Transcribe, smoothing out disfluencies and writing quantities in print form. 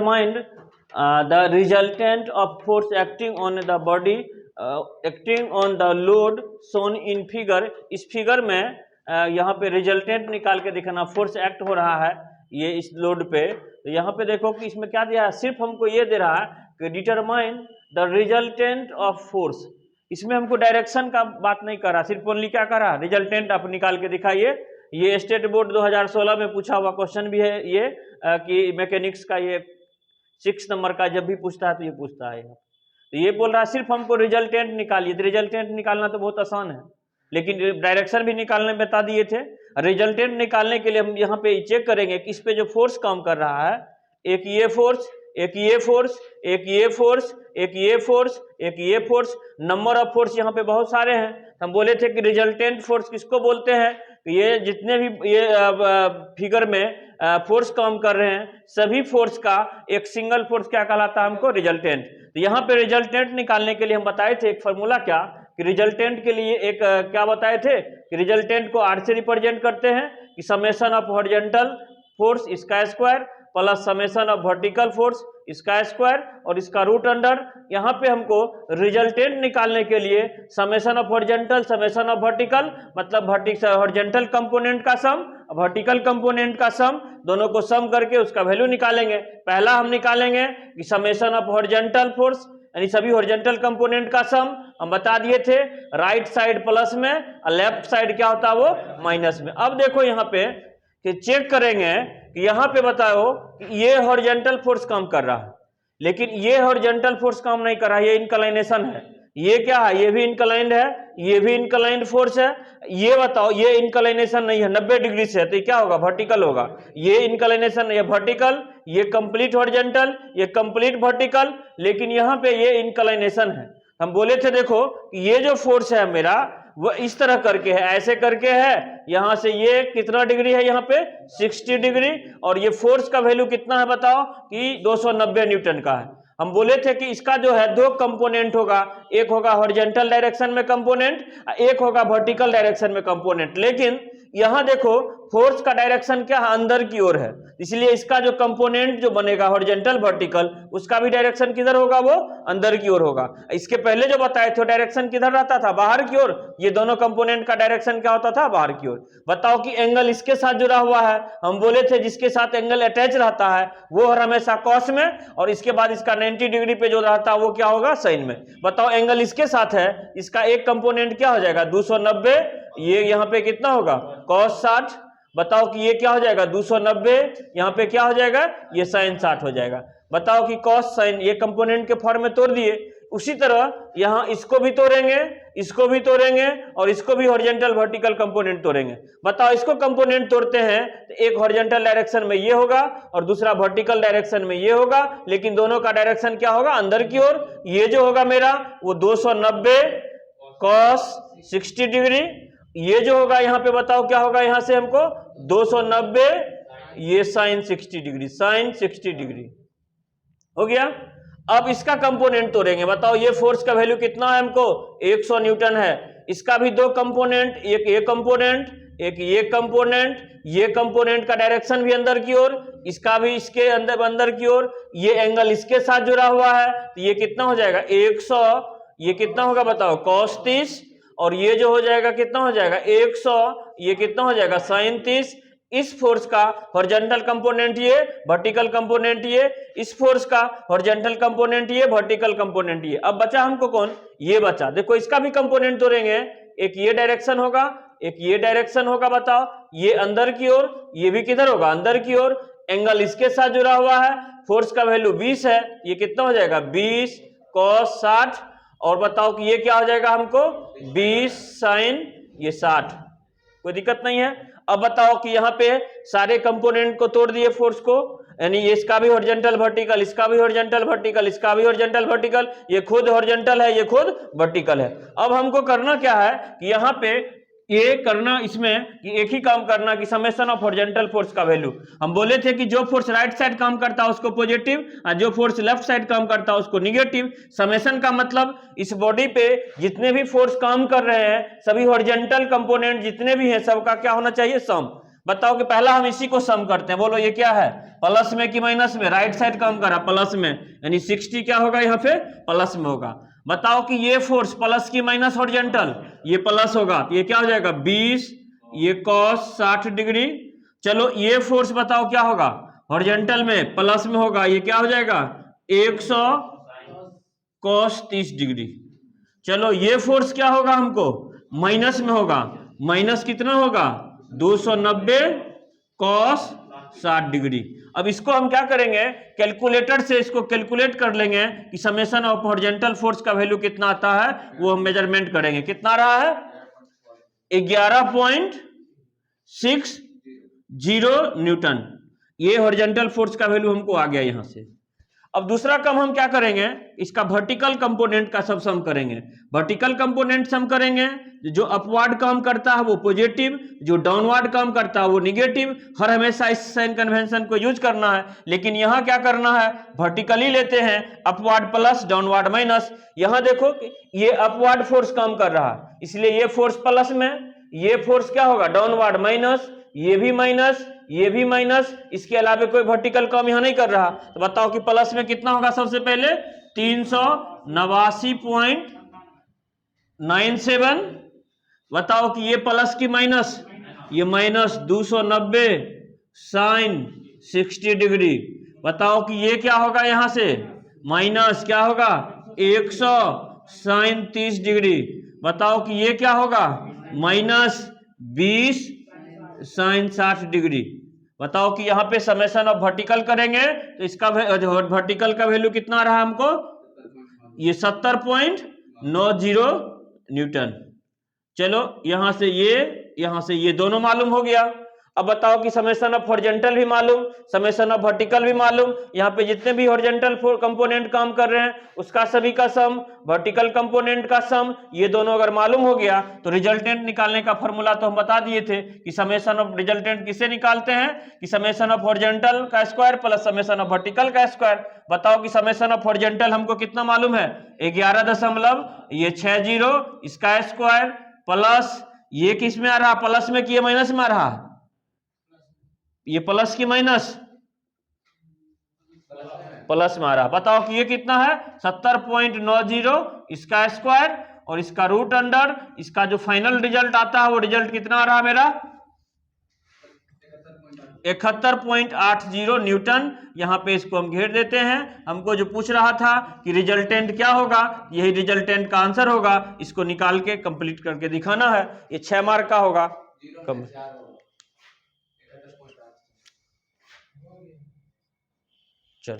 Mind the resultant of force acting on the body acting on the load shown in figure। इस figure में यहाँ पे resultant निकाल के दिखाना, फोर्स एक्ट हो रहा है ये इस लोड पे। तो यहाँ पे देखो कि इसमें क्या दिया है, सिर्फ हमको ये दे रहा है कि determine the resultant of force. इसमें हमको डायरेक्शन का बात नहीं कर रहा, सिर्फ ओनली क्या कर रहा है, रिजल्टेंट आप निकाल के दिखाइए। ये स्टेट बोर्ड 2016 में पूछा हुआ क्वेश्चन भी है ये कि मैकेनिक्स का ये 6 नंबर का जब भी पूछता है तो ये पूछता है। तो ये बोल रहा है सिर्फ हमको रिजल्टेंट निकालिए। तो रिजल्टेंट निकालना तो बहुत आसान है, लेकिन डायरेक्शन भी निकालने बता दिए थे। रिजल्टेंट निकालने के लिए हम यहाँ पे चेक करेंगे कि इस पे जो फोर्स काम कर रहा है, एक ये फोर्स, एक ये फोर्स, एक ये फोर्स, एक ये फोर्स, एक ये फोर्स, नंबर ऑफ फोर्स यहाँ पे बहुत सारे हैं। हम बोले थे कि रिजल्टेंट फोर्स किसको बोलते हैं, ये जितने भी ये फिगर में फोर्स काम कर रहे हैं सभी फोर्स का एक सिंगल फोर्स क्या कहलाता है, हमको रिजल्टेंट। तो यहाँ पे रिजल्टेंट निकालने के लिए हम बताए थे एक फॉर्मूला क्या, कि रिजल्टेंट के लिए एक क्या बताए थे कि रिजल्टेंट को आर से रिप्रेजेंट करते हैं कि समेशन ऑफ हॉरिजॉन्टल फोर्स इसका square plus summation of vertical force इसका स्क्वायर और इसका रूट अंडर। यहाँ पे हमको रिजल्टेंट निकालने के लिए summation of horizontal summation of vertical मतलब हॉरिजॉन्टल कंपोनेंट का सम वर्टिकल कंपोनेंट का सम, दोनों को सम करके उसका वैल्यू निकालेंगे। पहला हम निकालेंगे कि समेशन ऑफ हॉरिजॉन्टल फोर्स यानी सभी हॉरिजॉन्टल कंपोनेंट का सम हम बता दिए थे, राइट साइड प्लस में और लेफ्ट साइड क्या होता है वो माइनस में। अब देखो यहाँ पे कि चेक करेंगे कि यहाँ पे बताओ कि ये हॉरिजॉन्टल फोर्स काम कर रहा है, लेकिन ये हॉरिजॉन्टल फोर्स काम नहीं कर रहा है, ये इंक्लाइनेशन है। ये क्या है, ये भी इंक्लाइंड है, ये भी इंक्लाइंड फोर्स है। ये बताओ ये इंक्लाइनेशन नहीं है, 90 डिग्री से है, तो ये क्या होगा, वर्टिकल होगा। ये इंक्लाइनेशन नहीं है, वर्टिकल, ये कंप्लीट हॉरिजॉन्टल, ये कंप्लीट वर्टिकल, लेकिन यहाँ पे ये इंक्लाइनेशन है। हम बोले थे देखो ये जो फोर्स है मेरा वो इस तरह करके है, ऐसे करके है, यहां से ये कितना डिग्री है, यहाँ पे 60 डिग्री, और ये फोर्स का वैल्यू कितना है बताओ कि 290 न्यूटन का है। हम बोले थे कि इसका जो है दो कंपोनेंट होगा, एक होगा हॉरिजॉन्टल डायरेक्शन में कंपोनेंट, एक होगा वर्टिकल डायरेक्शन में कंपोनेंट। लेकिन यहां देखो फोर्स का डायरेक्शन क्या है, अंदर की ओर है, इसलिए इसका जो कंपोनेंट जो बनेगा हॉरिजॉन्टल वर्टिकल उसका भी डायरेक्शन किधर होगा, वो अंदर की ओर होगा। इसके पहले जो बताए थे डायरेक्शन किधर रहता था, बाहर की ओर। ये दोनों कंपोनेंट का डायरेक्शन क्या होता था, बाहर की ओर। बताओ कि एंगल इसके साथ जुड़ा हुआ है, हम बोले थे जिसके साथ एंगल अटैच रहता है वो हमेशा कॉस में, और इसके बाद इसका 90 डिग्री पे जो रहता है वो क्या होगा, साइन में। बताओ एंगल इसके साथ है, इसका एक कंपोनेंट क्या हो जाएगा 290, ये यहाँ पे कितना होगा cos 60। बताओ कि ये क्या हो जाएगा 290, यहाँ पे क्या हो जाएगा ये sin 60 हो जाएगा। बताओ कि cos sin ये कंपोनेंट के फॉर्म में तोड़ दिए, उसी तरह यहाँ इसको भी तोड़ेंगे, इसको भी तोड़ेंगे और इसको भी हॉरिजॉन्टल वर्टिकल कंपोनेंट तोड़ेंगे। बताओ इसको कंपोनेंट तोड़ते हैं तो एक हॉरिजॉन्टल डायरेक्शन में ये होगा और दूसरा वर्टिकल डायरेक्शन में ये होगा, लेकिन दोनों का डायरेक्शन क्या होगा, अंदर की ओर। ये जो होगा मेरा वो 290 cos 60 डिग्री, ये जो होगा यहाँ पे बताओ क्या होगा, यहाँ से हमको 290 ये sin 60 डिग्री, sin 60 डिग्री हो गया। अब इसका कंपोनेंट तोड़ेंगे। बताओ ये फोर्स का वैल्यू कितना है हमको 100 न्यूटन है। इसका भी दो कंपोनेंट, एक ये कंपोनेंट, एक ये कंपोनेंट। ये कंपोनेंट का डायरेक्शन भी अंदर की ओर, इसका भी इसके अंदर की ओर। ये एंगल इसके साथ जुड़ा हुआ है, तो ये कितना हो जाएगा 100, ये कितना होगा बताओ cos 30, और ये जो हो जाएगा कितना हो जाएगा 100, ये कितना हो जाएगा sin 30। इस फोर्स का हॉरिजॉन्टल कंपोनेंट ये, वर्टिकल कंपोनेंट ये, इस फोर्स का हॉरिजॉन्टल कंपोनेंट ये, वर्टिकल कंपोनेंट ये। अब बचा हमको कौन, ये बचा। देखो इसका भी कंपोनेंट तोड़ेंगे, एक ये डायरेक्शन होगा, एक ये डायरेक्शन होगा। बताओ ये अंदर की ओर, ये भी किधर होगा, अंदर की ओर। एंगल इसके साथ जुड़ा हुआ है, फोर्स का वैल्यू 20 है, ये कितना हो जाएगा 20 cos 60, और बताओ कि ये क्या हो जाएगा हमको 20 sin ये 60। कोई दिक्कत नहीं है। अब बताओ कि यहाँ पे सारे कंपोनेंट को तोड़ दिए फोर्स को, यानी इसका भी हॉरिजॉन्टल वर्टिकल, इसका भी हॉरिजॉन्टल वर्टिकल, इसका भी हॉरिजॉन्टल वर्टिकल, ये खुद हॉरिजॉन्टल है, ये खुद वर्टिकल है। अब हमको करना क्या है कि यहाँ पे ये करना इसमें कि एक ही काम करना कि समेशन ऑफ हॉरिजॉन्टल फोर्स का वैल्यू। हम बोले थे कि जो फोर्स राइट साइड काम करता है उसको पॉजिटिव और जो फोर्स लेफ्ट साइड काम करता है उसको निगेटिव। समेशन का मतलब इस बॉडी पे जितने भी फोर्स काम कर रहे हैं सभी हॉरिजॉन्टल कंपोनेंट जितने भी हैं सबका क्या होना चाहिए, सम। बताओ कि पहला हम इसी को सम करते हैं, बोलो ये क्या है, प्लस में कि माइनस में, राइट साइड काम करा प्लस में, यानी 60 क्या होगा यहाँ पे प्लस में होगा। बताओ कि ये फोर्स प्लस की माइनस हॉरिजॉन्टल, ये प्लस होगा, ये क्या हो जाएगा 20, ये cos 60 डिग्री। चलो ये फोर्स बताओ क्या होगा, हॉरिजॉन्टल में प्लस में होगा, ये क्या हो जाएगा 100 cos 30 डिग्री। चलो ये फोर्स क्या होगा हमको माइनस में होगा, माइनस कितना होगा 290 cos 60 डिग्री। अब इसको हम क्या करेंगे, कैलकुलेटर से इसको कैलकुलेट कर लेंगे कि समेशन ऑफ हॉरिजॉन्टल फोर्स का वैल्यू कितना आता है, वो हम मेजरमेंट करेंगे। कितना रहा है 11.60 न्यूटन, ये हॉरिजॉन्टल फोर्स का वैल्यू हमको आ गया यहां से। अब दूसरा काम हम क्या करेंगे, इसका वर्टिकल कंपोनेंट का सब सम करेंगे। वर्टिकल कंपोनेंट सम करेंगे, जो अपवार्ड काम करता है वो पॉजिटिव, जो डाउनवर्ड काम करता है वो निगेटिव। हर हमेशा इस साइन कन्वेंशन को यूज करना है, लेकिन यहां क्या करना है वर्टिकली लेते हैं, अपवार्ड प्लस डाउनवर्ड माइनस। यहां देखो ये अपवार्ड फोर्स काम कर रहा है, इसलिए ये फोर्स प्लस में, ये फोर्स क्या होगा डाउनवर्ड माइनस, ये भी माइनस, ये भी माइनस, इसके अलावा कोई वर्टिकल काम यहां नहीं कर रहा। तो बताओ कि प्लस में कितना होगा, सबसे पहले 389.97। बताओ कि ये प्लस की माइनस, ये माइनस 290 साइन 60 डिग्री। बताओ कि ये क्या होगा यहां से माइनस क्या होगा 100 साइन 30 डिग्री। बताओ कि ये क्या होगा माइनस 20 साइन 60 डिग्री। बताओ कि यहां पे समेशन ऑफ वर्टिकल करेंगे तो इसका वर्टिकल का वैल्यू कितना रहा हमको, ये 70.90 न्यूटन। चलो यहां से ये दोनों मालूम हो गया। अब बताओ कि समेशन ऑफ हॉरिजॉन्टल भी मालूम, समेशन ऑफ वर्टिकल भी मालूम। यहाँ पे जितने भी हॉरिजॉन्टल कंपोनेंट काम कर रहे हैं उसका सभी का सम, वर्टिकल कंपोनेंट का सम, ये दोनों अगर मालूम हो गया तो रिजल्टेंट निकालने का फॉर्मूला तो हम बता दिए थे कि समेशन ऑफ रिजल्टेंट किसे निकालते हैं कि समेशन ऑफ हॉरिजॉन्टल का square plus summation of vertical का स्क्वायर। बताओ कि समेशन ऑफ हॉरिजॉन्टल हमको कितना मालूम है 11.60, इसका स्क्वायर प्लस ये किस में आ रहा, प्लस में कि ये माइनस में आ रहा, ये प्लस की माइनस प्लस में आ रहा। बताओ कि ये कितना है 70.90, इसका स्क्वायर और इसका रूट अंडर, इसका जो फाइनल रिजल्ट आता है वो रिजल्ट कितना आ रहा मेरा 71.80 न्यूटन। यहां पे इसको हम घेर देते हैं। हमको जो पूछ रहा था कि रिजल्टेंट क्या होगा, यही रिजल्टेंट का आंसर होगा, इसको निकाल के कंप्लीट करके दिखाना है। ये 6 मार्क का होगा। चल